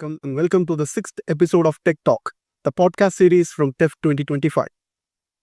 and welcome to the sixth episode of Tech Talk, the podcast series from TEF 2025.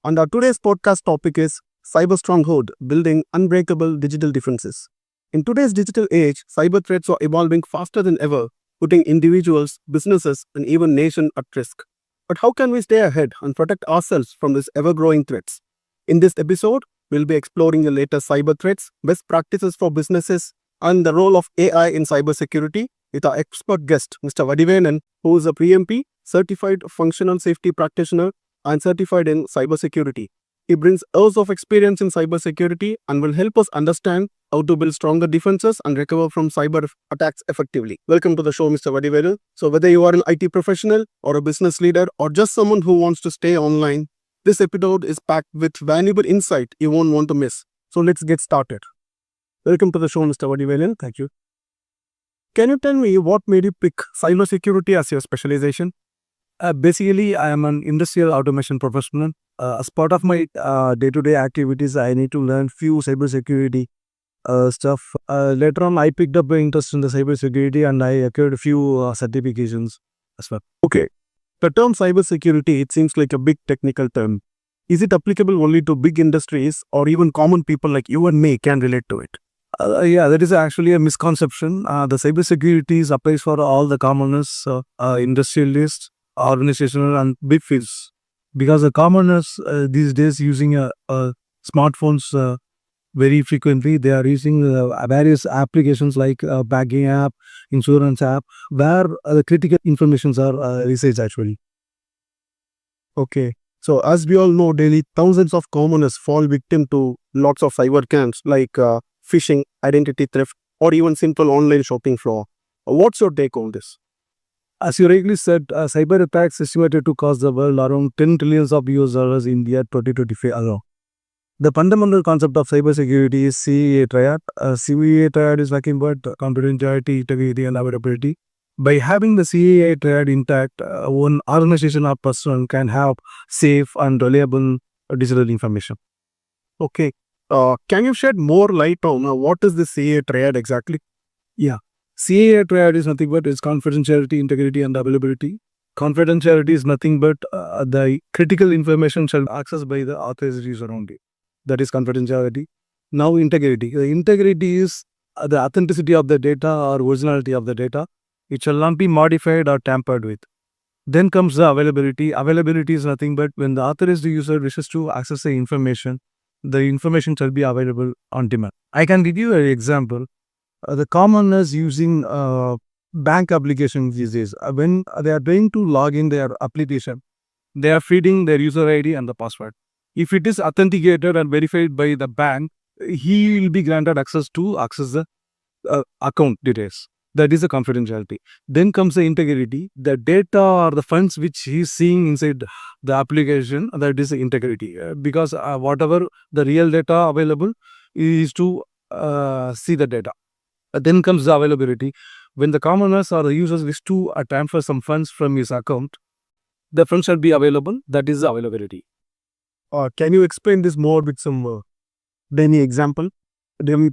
And our today's podcast topic is Cyber Stronghold, Building Unbreakable Digital Defenses. In today's digital age, cyber threats are evolving faster than ever, putting individuals, businesses, and even nations at risk. But how can we stay ahead and protect ourselves from these ever-growing threats? In this episode, we'll be exploring the latest cyber threats, best practices for businesses, and the role of AI in cybersecurity with our expert guest, Mr. VADIVELAN, who is a PMP, Certified Functional Safety Practitioner, and certified in cybersecurity. He brings years of experience in cybersecurity and will help us understand how to build stronger defenses and recover from cyber attacks effectively. Welcome to the show, Mr. VADIVELAN. So whether you are an IT professional or a business leader or just someone who wants to stay online, this episode is packed with valuable insight you won't want to miss. So let's get started. Welcome to the show, Mr. VADIVELAN. Thank you. Can you tell me what made you pick cybersecurity as your specialization? Basically, I am an industrial automation professional. As part of my day-to-day activities, I need to learn few cybersecurity stuff. Later on, I picked up an interest in the cybersecurity and I acquired a few certifications as well. Okay. The term cybersecurity, it seems like a big technical term. Is it applicable only to big industries or even common people like you and me can relate to it? Yeah, that is actually a misconception. The cybersecurity applies for all the commoners, industrialists, organizational and big fields. Because the commoners these days using smartphones very frequently, they are using various applications like banking app, insurance app, where the critical informations are researched actually. Okay. So as we all know, daily thousands of commoners fall victim to lots of cyber scams like phishing, identity theft, or even simple online shopping fraud. What's your take on this? As you rightly said, cyber attacks estimated to cost the world around 10 trillions of US dollars in the year 2025 alone. The fundamental concept of cybersecurity is CAA triad. CAA triad is nothing but confidentiality, integrity, and availability. By having the CAA triad intact, one organization or person can have safe and reliable digital information. Okay. Can you shed more light on what is the CAA triad exactly? Yeah. CAA triad is nothing but its confidentiality, integrity, and availability. Confidentiality is nothing but the critical information shall be accessed by the authorized user only. That is confidentiality. Now integrity. The integrity is the authenticity of the data or originality of the data. It shall not be modified or tampered with. Then comes the availability. Availability is nothing but when the authorized user wishes to access the information shall be available on demand. I can give you an example. The commoners using bank applications these days, when they are trying to log in their application, they are feeding their user ID and the password. If it is authenticated and verified by the bank, he will be granted access the account details. That is the confidentiality. Then comes the integrity. The data or the funds which he is seeing inside the application, that is the integrity. Because whatever the real data available is to see the data. Then comes the availability. When the commoners or the users wish to transfer some funds from his account, the funds shall be available. That is the availability. Can you explain this more with some any example?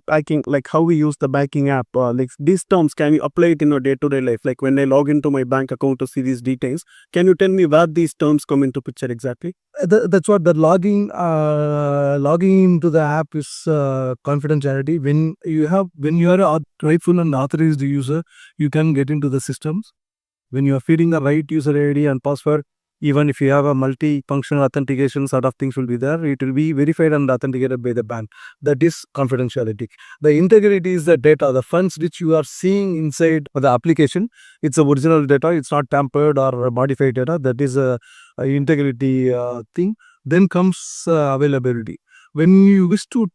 Banking, like how we use the banking app, like these terms, can you apply it in your day-to-day life? Like when I log into my bank account to see these details, can you tell me where these terms come into picture exactly? That's what the logging into the app is confidentiality. When you are a rightful and authorized user, you can get into the systems. When you are feeding the right user ID and password, even if you have a multi-functional authentication sort of things will be there, it will be verified and authenticated by the bank. That is confidentiality. The integrity is the data, the funds which you are seeing inside the application. It's the original data. It's not tampered or modified data. That is a integrity thing. Then comes availability. When you wish to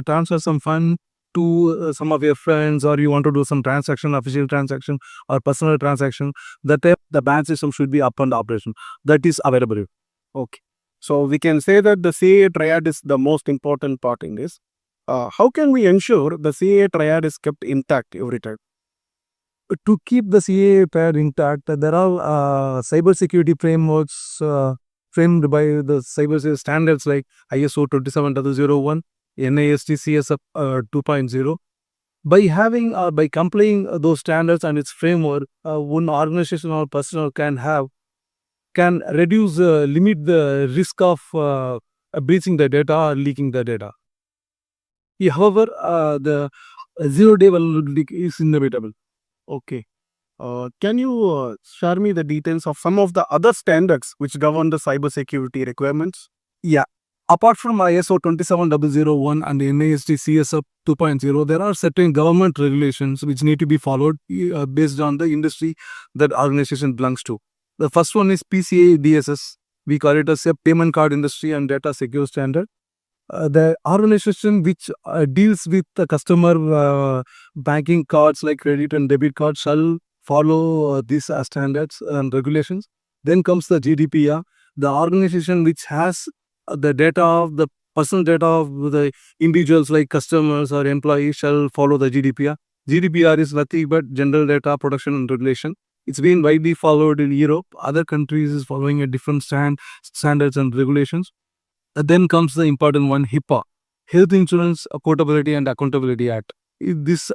transfer some fund to some of your friends, or you want to do some transaction, official transaction or personal transaction, that the bank system should be up and operation. That is available. Okay. So we can say that the CAA triad is the most important part in this. How can we ensure the CAA triad is kept intact every time? To keep the CAA triad intact, there are cybersecurity frameworks framed by the cyber standards like ISO 27001, NIST CSF 2.0. By having or by complying those standards and its framework, one organization or person can reduce limit the risk of breaching the data or leaking the data. However, the zero-day vulnerability is inevitable. Okay. Can you share me the details of some of the other standards which govern the cybersecurity requirements? Yeah. Apart from ISO 27001 and NIST CSF 2.0, there are certain government regulations which need to be followed based on the industry that organization belongs to. The first one is PCI DSS. We call it as a payment card industry and data secure standard. The organization which deals with the customer banking cards like credit and debit cards shall follow these standards and regulations. Then comes the GDPR. The organization which has the data of the personal data of the individuals like customers or employees shall follow the GDPR. GDPR is nothing but General Data Protection and Regulation. It's been widely followed in Europe. Other countries is following a different standards and regulations. Then comes the important one, HIPAA, Health Insurance Portability and Accountability Act. This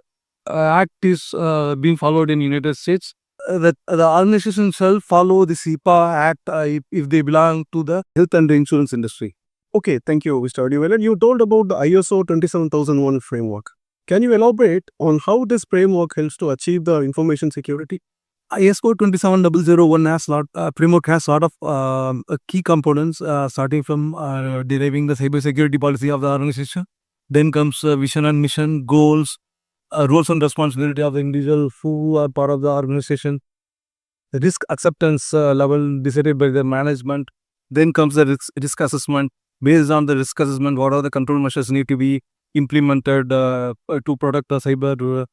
act is being followed in United States. That the organization shall follow this HIPAA Act if they belong to the health and insurance industry. Okay, thank you, Mr. Adivelan. You told about the ISO 27001 framework. Can you elaborate on how this framework helps to achieve the information security? ISO 27001 has framework has lot of key components starting from deriving the cybersecurity policy of the organization. Then comes vision and mission, goals, roles and responsibility of the individual who are part of the organization, the risk acceptance level decided by the management. Then comes the risk assessment. Based on the risk assessment, what are the control measures need to be implemented to protect the cyber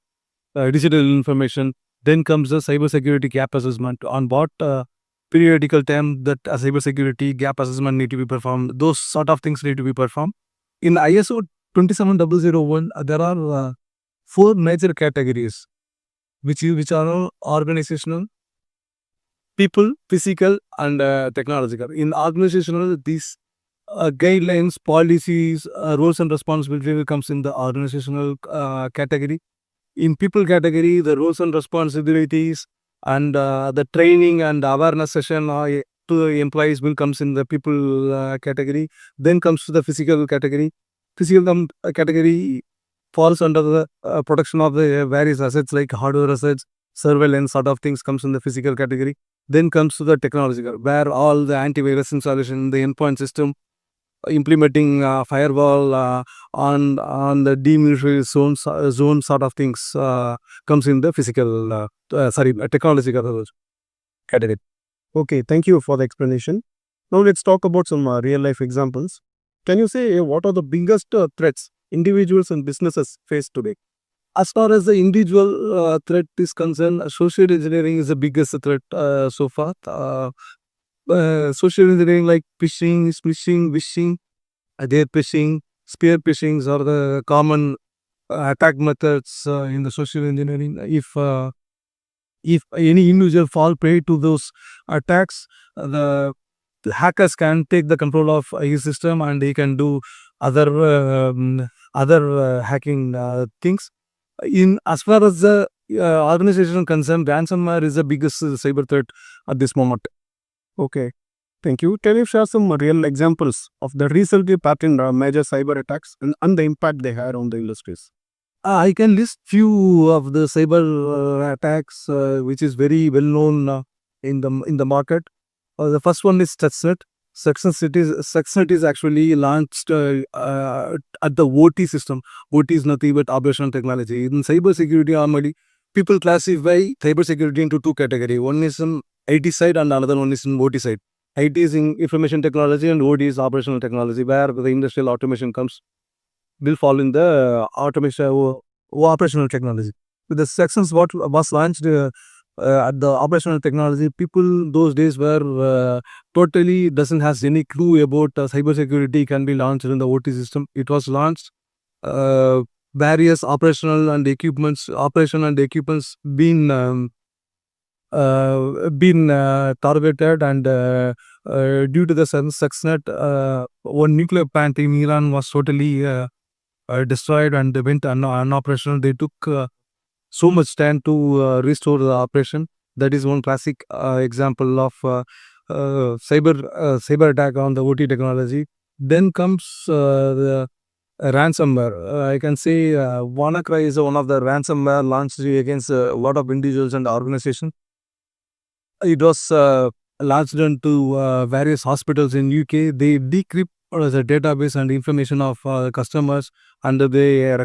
digital information. Then comes the cybersecurity gap assessment. On what periodical time that a cybersecurity gap assessment need to be performed. Those sort of things need to be performed. In ISO 27001, there are 4 major categories, which are all organizational, people, physical, and technological. In organizational, these guidelines, policies, roles and responsibilities comes in the organizational category. In people category, the roles and responsibilities and the training and awareness session to the employees will comes in the people category. Then comes to the physical category. Physical category falls under the protection of the various assets like hardware assets, surveillance sort of things comes in the physical category. Then comes to the technological, where all the antivirus installation, the endpoint system, implementing firewall on the demilitarized zone sort of things comes in the physical technological category. Okay, thank you for the explanation. Now let's talk about some real life examples. Can you say what are the biggest threats individuals and businesses face today? As far as the individual threat is concerned, social engineering is the biggest threat so far. Social engineering like phishing, wishing, dare phishing, spear phishings are the common attack methods in the social engineering. If any individual fall prey to those attacks, the hackers can take the control of his system and he can do other hacking things. In as far as the organization concerned, ransomware is the biggest cyber threat at this moment. Okay, thank you. Can you share some real examples of the recently patterned major cyber attacks and the impact they had on the industries? I can list few of the cyber attacks which is very well known in the market. The first one is Stuxnet. Stuxnet is actually launched at the OT system. OT is nothing but operational technology. In cyber security, normally people classify cyber security into 2 categories. One is in IT side and another one is in OT side. IT is in information technology and OT is operational technology, where the industrial automation will fall in the automation operational technology. With the sections what was launched at the operational technology, people those days were totally doesn't has any clue about cyber security can be launched in the OT system. It was launched. Various operational and equipments been targeted, and due to the Stuxnet, one nuclear plant in Iran was totally destroyed and they went unoperational. They took so much time to restore the operation. That is one classic example of cyber attack on the OT technology. Then comes the ransomware. I can say WannaCry is one of the ransomware launched against a lot of individuals and organizations. It was launched into various hospitals in UK. They decrypt the database and information of customers, and they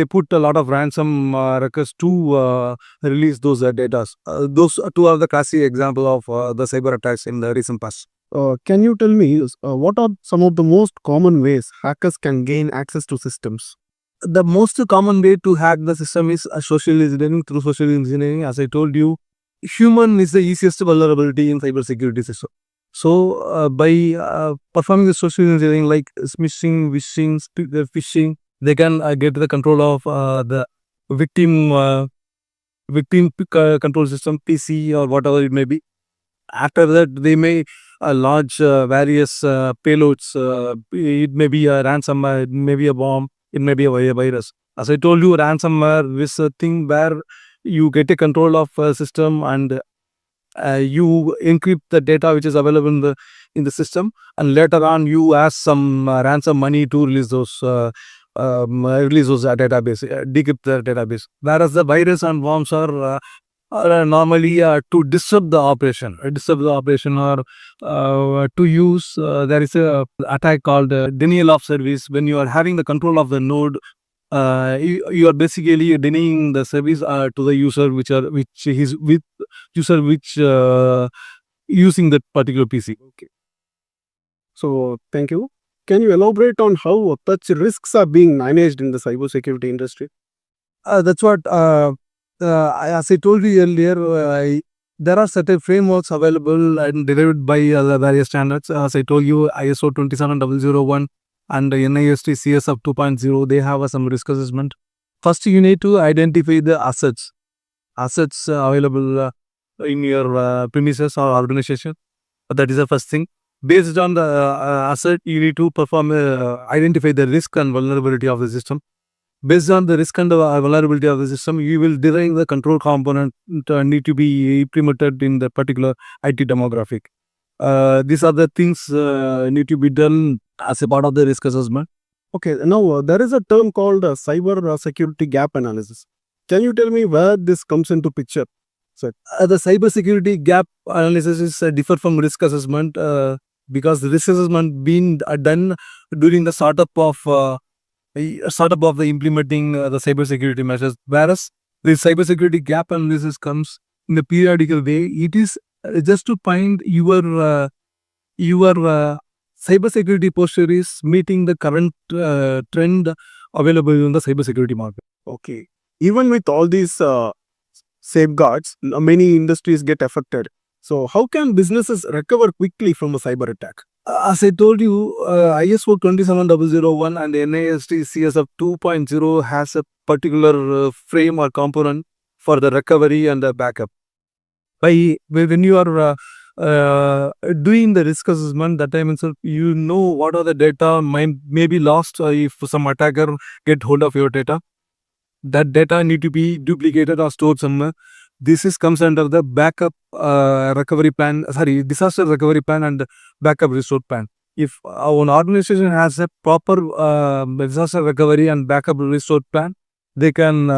put a lot of ransom requests to release those data. Those two are the classic example of the cyber attacks in the recent past. Can you tell me what are some of the most common ways hackers can gain access to systems? The most common way to hack the system is social engineering. Through social engineering, as I told you, human is the easiest vulnerability in cybersecurity system. So by performing the social engineering like smishing, wishing, phishing, they can get the control of the victim control system, PC or whatever it may be. After that, they may launch various payloads. It may be a ransomware, it may be a bomb, it may be a virus. As I told you, ransomware is a thing where you get a control of a system and you encrypt the data which is available in the system, and later on you ask some ransom money to release those database, decrypt the database. Whereas the virus and worms are normally to disturb the operation, or to use. There is a attack called denial of service. When you are having the control of the node, you are basically denying the service to the user which is with user which using that particular PC. Okay. So thank you. Can you elaborate on how such risks are being managed in the cybersecurity industry? That's what as I told you earlier. There are certain frameworks available and derived by the various standards. As I told you, ISO 27001 and NIST CSF 2.0, they have some risk assessment. First, you need to identify the assets available in your premises or organization. That is the first thing. Based on the asset, you need to identify the risk and vulnerability of the system. Based on the risk and vulnerability of the system, you will design the control component need to be implemented in the particular IT demographic. These are the things need to be done as a part of the risk assessment. Okay, now there is a term called cyber security gap analysis. Can you tell me where this comes into picture? The cyber security gap analysis is different from risk assessment because the risk assessment being done during the startup of the implementing the cyber security measures, whereas the cyber security gap analysis comes in the periodical way. It is just to find your cyber security posture is meeting the current trend available in the cyber security market. Okay. Even with all these safeguards, many industries get affected. So how can businesses recover quickly from a cyber attack? As I told you, ISO 27001 and NIST CSF 2.0 has a particular frame or component for the recovery and the backup. When you are doing the risk assessment, that time itself, you know what are the data may be lost if some attacker get hold of your data. That data need to be duplicated or stored somewhere. This comes under the backup recovery plan, disaster recovery plan and backup restore plan. If an organization has a proper disaster recovery and backup restore plan, they can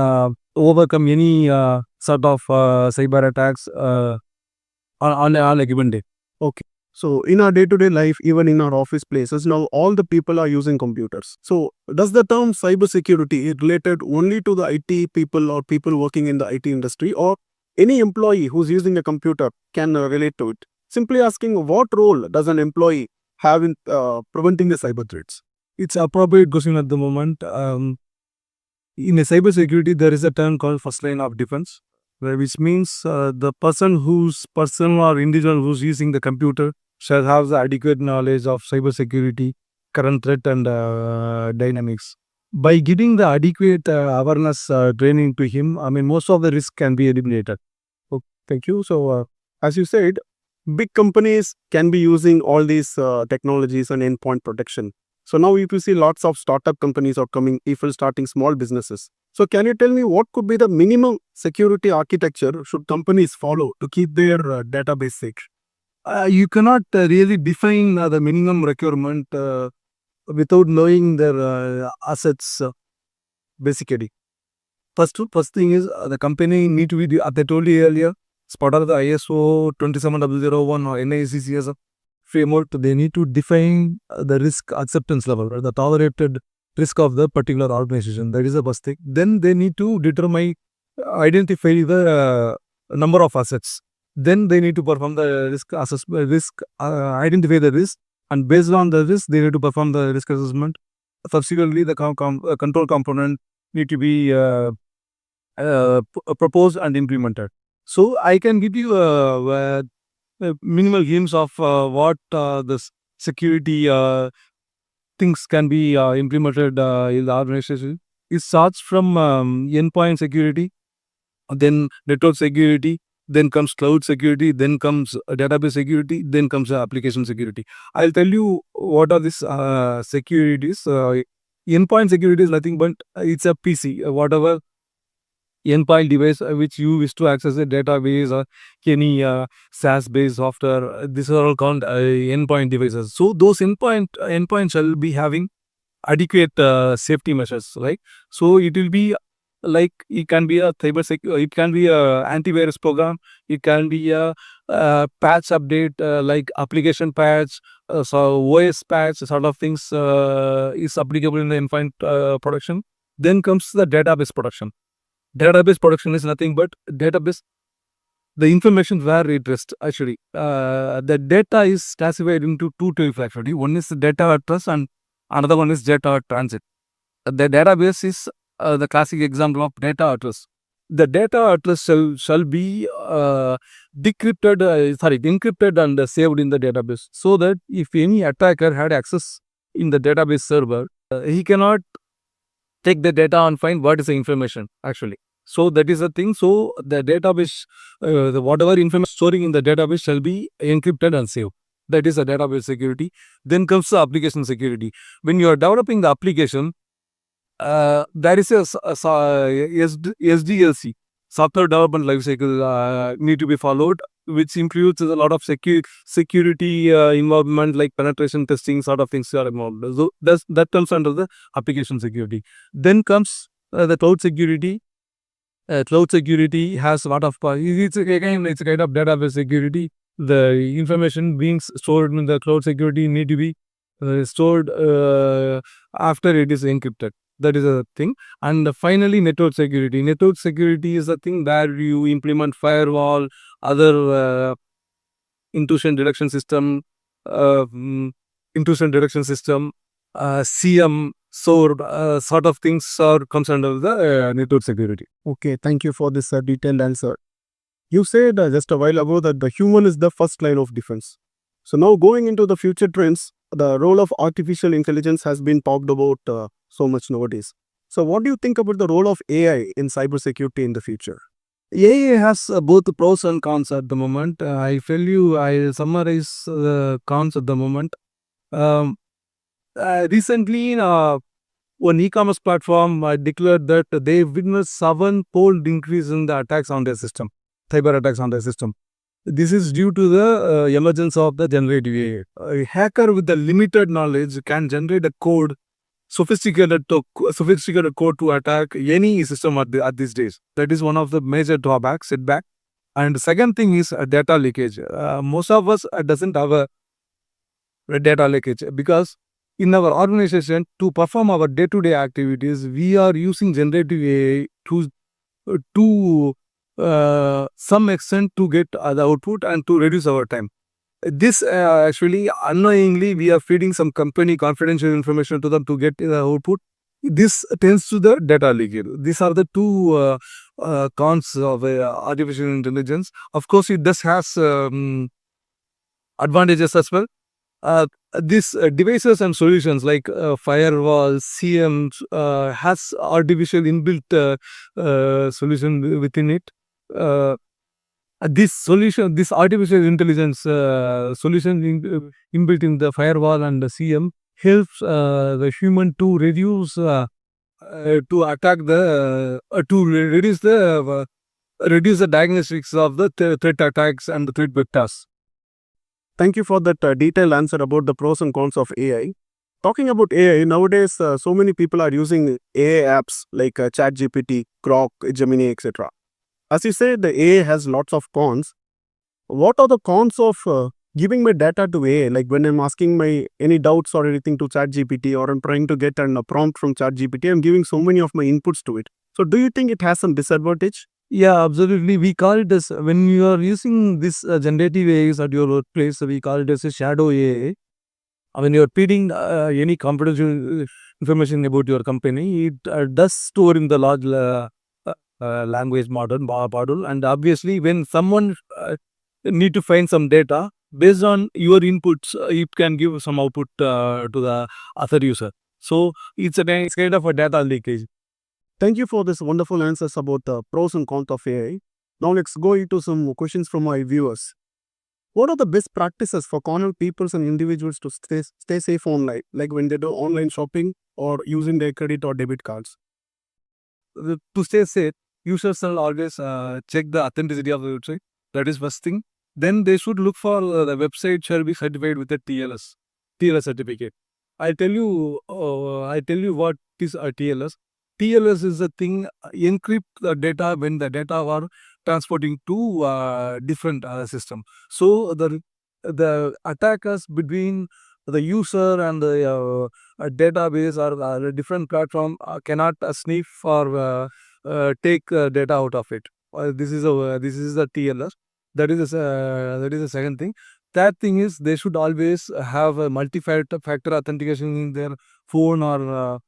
overcome any sort of cyber attacks on a given day. Okay. So in our day-to-day life, even in our office places, now all the people are using computers. So does the term cybersecurity related only to the IT people or people working in the IT industry, or any employee who's using a computer can relate to it? Simply asking, what role does an employee have in preventing the cyber threats? It's appropriate question at the moment. In a cybersecurity, there is a term called first line of defense, which means the person or individual who's using the computer shall have the adequate knowledge of cybersecurity, current threat and dynamics. By giving the adequate awareness training to him, most of the risk can be eliminated. Okay, thank you. So as you said, big companies can be using all these technologies and endpoint protection. So now if you see lots of startup companies are coming, people starting small businesses. So can you tell me what could be the minimum security architecture should companies follow to keep their database safe? You cannot really define the minimum requirement without knowing their assets basically. First thing is the company need to be, as I told you earlier, as part of the ISO 27001 or NICCS framework, they need to define the risk acceptance level, or the tolerated risk of the particular organization. That is the first thing. Then they need to identify the number of assets. Then they need to perform the risk assessment, identify the risk, and based on the risk, they need to perform the risk assessment. Subsequently, the control component need to be proposed and implemented. So I can give you minimal glimpse of what this security things can be implemented in the organization. It starts from endpoint security, then network security, then comes cloud security, then comes database security, then comes application security. I'll tell you what are these securities. Endpoint security is nothing but it's a PC, whatever endpoint device which you wish to access a database or any SaaS-based software. These are all called endpoint devices. So those endpoints shall be having adequate safety measures, right? So it will be like it can be a it can be a antivirus program, it can be a patch update like application patch, so OS patch sort of things is applicable in the endpoint production. Then comes the database production. Database production is nothing but database, the information where it rests actually. The data is classified into two types actually. One is the data at rest and another one is data at transit. The database is the classic example of data at rest. The data at rest shall be encrypted and saved in the database, so that if any attacker had access in the database server, he cannot take the data and find what is the information actually. So that is the thing. So the database, whatever information storing in the database shall be encrypted and saved. That is the database security. Then comes the application security. When you are developing the application, there is a SDLC, software development lifecycle, need to be followed, which includes a lot of security involvement like penetration testing sort of things are involved. So that comes under the application security. Then comes the cloud security. Cloud security has a lot of it's a kind of database security. The information being stored in the cloud security need to be stored after it is encrypted. That is a thing. And finally, network security. Network security is a thing where you implement firewall, other intrusion detection system, CM, SOAR, sort of things comes under the network security. Okay, thank you for this detailed answer. You said just a while ago that the human is the first line of defense. So now going into the future trends, the role of artificial intelligence has been talked about so much nowadays. So what do you think about the role of AI in cybersecurity in the future? AI has both pros and cons at the moment. I summarize the cons at the moment. Recently, one e-commerce platform declared that they witnessed 7-fold increase in the attacks on their system, cyber attacks on their system. This is due to the emergence of the generative AI. A hacker with the limited knowledge can generate a code, sophisticated code to attack any system at these days. That is one of the major setback. And the second thing is data leakage. Most of us doesn't have a data leakage because in our organization, to perform our day-to-day activities, we are using generative AI to some extent to get the output and to reduce our time. This actually, unknowingly, we are feeding some company confidential information to them to get the output. This tends to the data leakage. These are the two cons of artificial intelligence. Of course, it does has advantages as well. These devices and solutions like firewall, CM has artificial inbuilt solution within it. This artificial intelligence solution inbuilt in the firewall and the CM helps the human to reduce to attack the to reduce the diagnostics of the threat attacks and the threat vectors. Thank you for that detailed answer about the pros and cons of AI. Talking about AI, nowadays so many people are using AI apps like ChatGPT, Grok, Gemini, etc. As you say, the AI has lots of cons. What are the cons of giving my data to AI? Like when I'm asking my any doubts or anything to ChatGPT, or I'm trying to get a prompt from ChatGPT, I'm giving so many of my inputs to it. So do you think it has some disadvantage? Yeah, absolutely. We call it as when you are using this generative AIs at your workplace, we call it as a shadow AI. When you are feeding any confidential information about your company, it does store in the large language model, and obviously, when someone need to find some data based on your inputs, it can give some output to the other user. So it's kind of a data leakage. Thank you for this wonderful answers about the pros and cons of AI. Now let's go into some questions from my viewers. What are the best practices for common people and individuals to stay safe online, like when they do online shopping or using their credit or debit cards? To stay safe, users will always check the authenticity of the website. That is first thing. Then they should look for the website shall be certified with a TLS certificate. I tell you what is a TLS. TLS is a thing encrypt the data when the data are transporting to different system. So the attackers between the user and the database or a different platform cannot sniff or take data out of it. This is the TLS. That is the second thing. Third thing is they should always have a multi-factor authentication in their phone or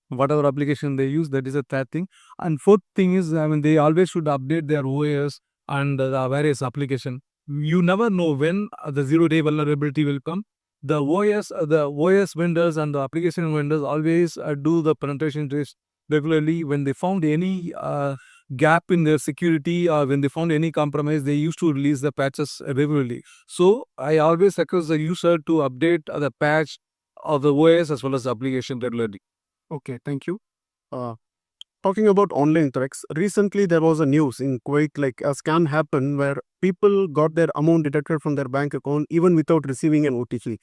whatever application they use. That is the third thing. And fourth thing is, I mean, they always should update their OS and the various application. You never know when the zero-day vulnerability will come. The OS vendors and the application vendors always do the penetration test regularly. When they found any gap in their security or when they found any compromise, they used to release the patches regularly. So I always request the user to update the patch of the OS as well as the application regularly. Okay, thank you. Uh, Talking about online threats, recently there was a news in Kuwait, like a scam happened where people got their amount deducted from their bank account even without receiving an OTP.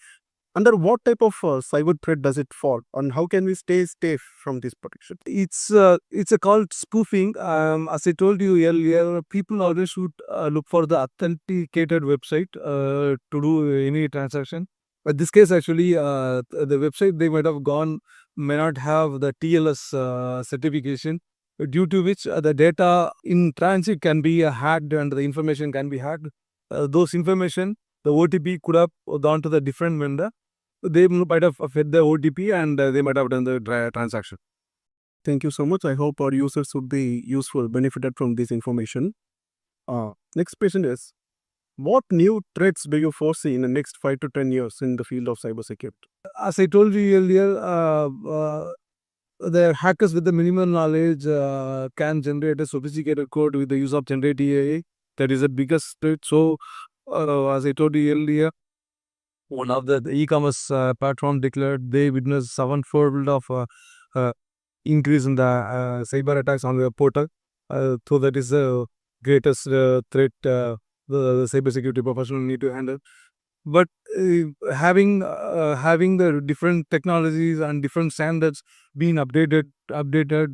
Under what type of cyber threat does it fall, and how can we stay safe from this protection? It's a called spoofing. As I told you earlier, people always should look for the authenticated website to do any transaction. But this case, actually, the website they might have gone may not have the TLS certification, due to which the data in transit can be hacked and the information can be hacked. Those information, the OTP could have gone to the different vendor. They might have fed the OTP and they might have done the transaction. Thank you so much. I hope our users would be useful, benefited from this information. Next question is, what new threats do you foresee in the next 5 to 10 years in the field of cybersecurity? As I told you earlier, the hackers with the minimal knowledge can generate a sophisticated code with the use of generative AI. That is the biggest threat. So, as I told you earlier, one of the e-commerce platform declared they witnessed sevenfold of uh, increase in the cyber attacks on their portal. So that is the greatest threat the cybersecurity professional need to handle. But having the different technologies and different standards being updated,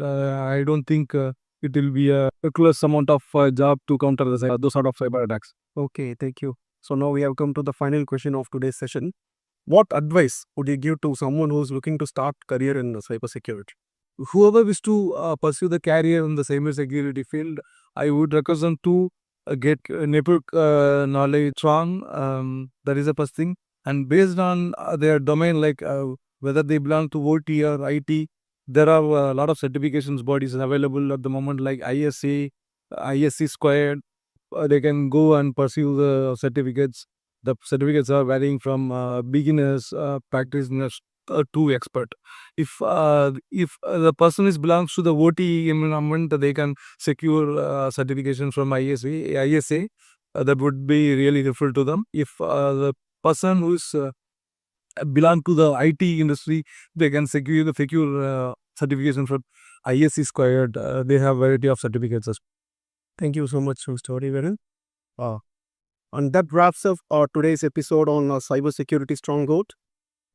I don't think it will be a close amount of job to counter those sort of cyber attacks. Okay, thank you. So now we have come to the final question of today's session. What advice would you give to someone who is looking to start career in cybersecurity? Whoever wish to pursue the career in the cybersecurity field, I would request them to get network knowledge strong. That is the first thing. And based on their domain, like whether they belong to OT or IT, there are a lot of certifications bodies available at the moment, like ISA, ISC squared. They can go and pursue the certificates. The certificates are varying from beginners, practitioners to expert. If the person is belongs to the OT environment, they can secure certification from ISA. That would be really helpful to them. If the person who is belong to the IT industry, they can secure the certification from ISC squared. They have variety of certificates. Thank you so much, Mr. VADIVELAN. And that wraps up our today's episode on cybersecurity stronghold.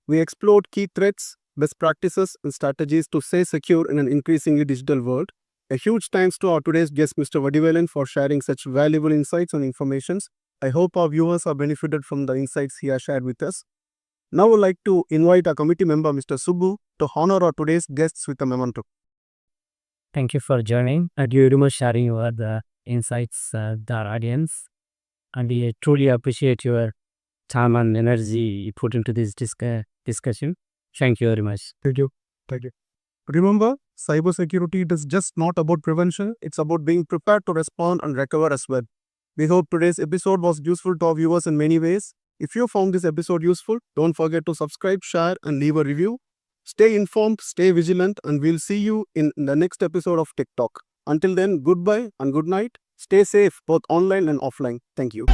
We explored key threats, best practices, and strategies to stay secure in an increasingly digital world. A huge thanks to our today's guest, Mr. VADIVELAN, for sharing such valuable insights and information. I hope our viewers are benefited from the insights he has shared with us. Now I would like to invite our committee member, Mr. Subbu, to honor our today's guests with a memento. Thank you for joining and you very much sharing your the insights with our audience. And we truly appreciate your time and energy you put into this discussion. Thank you very much. Thank you. Thank you. Remember, cybersecurity is just not about prevention, it's about being prepared to respond and recover as well. We hope today's episode was useful to our viewers in many ways. If you found this episode useful, don't forget to subscribe, share, and leave a review. Stay informed, stay vigilant, and we'll see you in the next episode of Tech Talk. Until then, goodbye and good night. Stay safe both online and offline. Thank you.